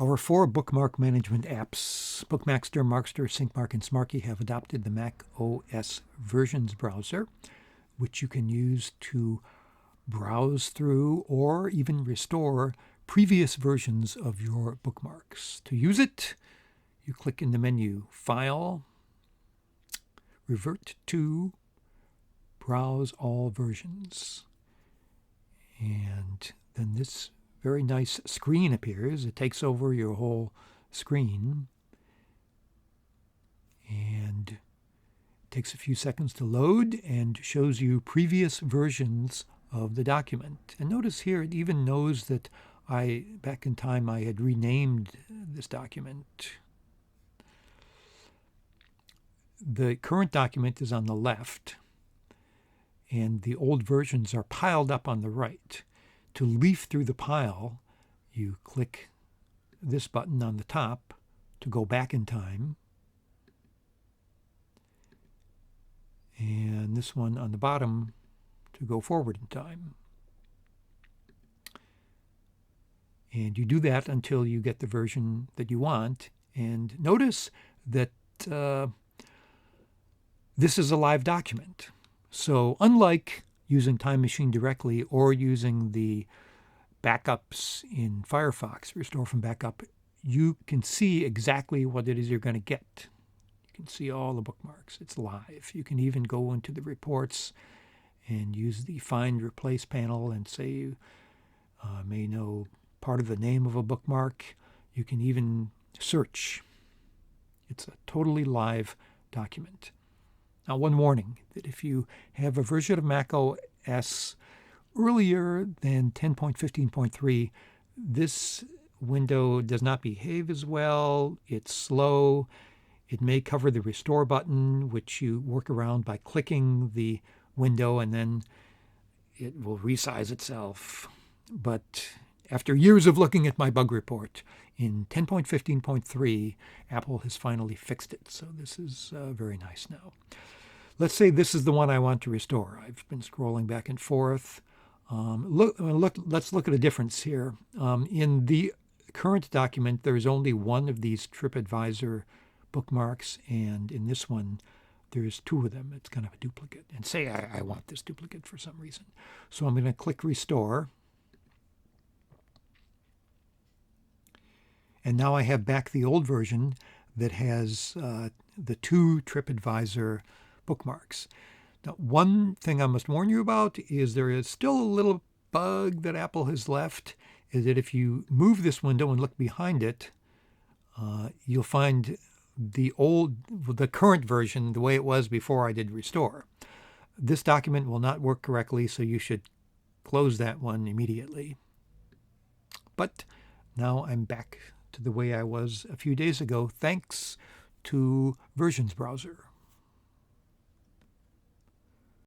Our 4 bookmark management apps, BookMacster, Markster, Synkmark, and Smarky, have adopted the macOS versions browser, which you can use to browse through or even restore previous versions of your bookmarks. To use it, you click in the menu File, Revert to, Browse All Versions. And then this very nice screen appears. It takes over your whole screen and it takes a few seconds to load and shows you previous versions of the document. And notice here it even knows that back in time I had renamed this document. The current document is on the left and the old versions are piled up on the right. To leaf through the pile, you click this button on the top to go back in time, and this one on the bottom to go forward in time. And you do that until you get the version that you want. And notice that this is a live document. So unlike using Time Machine directly or using the backups in Firefox, Restore from Backup, you can see exactly what it is you're going to get. You can see all the bookmarks. It's live. You can even go into the reports and use the Find Replace panel and say you may know part of the name of a bookmark. You can even search. It's a totally live document. Now, one warning, that if you have a version of macOS earlier than 10.15.3, this window does not behave as well. It's slow. It may cover the restore button, which you work around by clicking the window, and then it will resize itself. But after years of looking at my bug report, in 10.15.3, Apple has finally fixed it. So this is very nice now. Let's say this is the one I want to restore. I've been scrolling back and forth. Let's look at a difference here. In the current document, there's only one of these TripAdvisor bookmarks, and in this one, there's 2 of them. It's kind of a duplicate. And say I want this duplicate for some reason. So I'm going to click Restore. And now I have back the old version that has the 2 TripAdvisor bookmarks. Now, one thing I must warn you about is there is still a little bug that Apple has left, is that if you move this window and look behind it, you'll find the current version the way it was before I did restore. This document will not work correctly, so you should close that one immediately. But now I'm back to the way I was a few days ago, thanks to Versions Browser.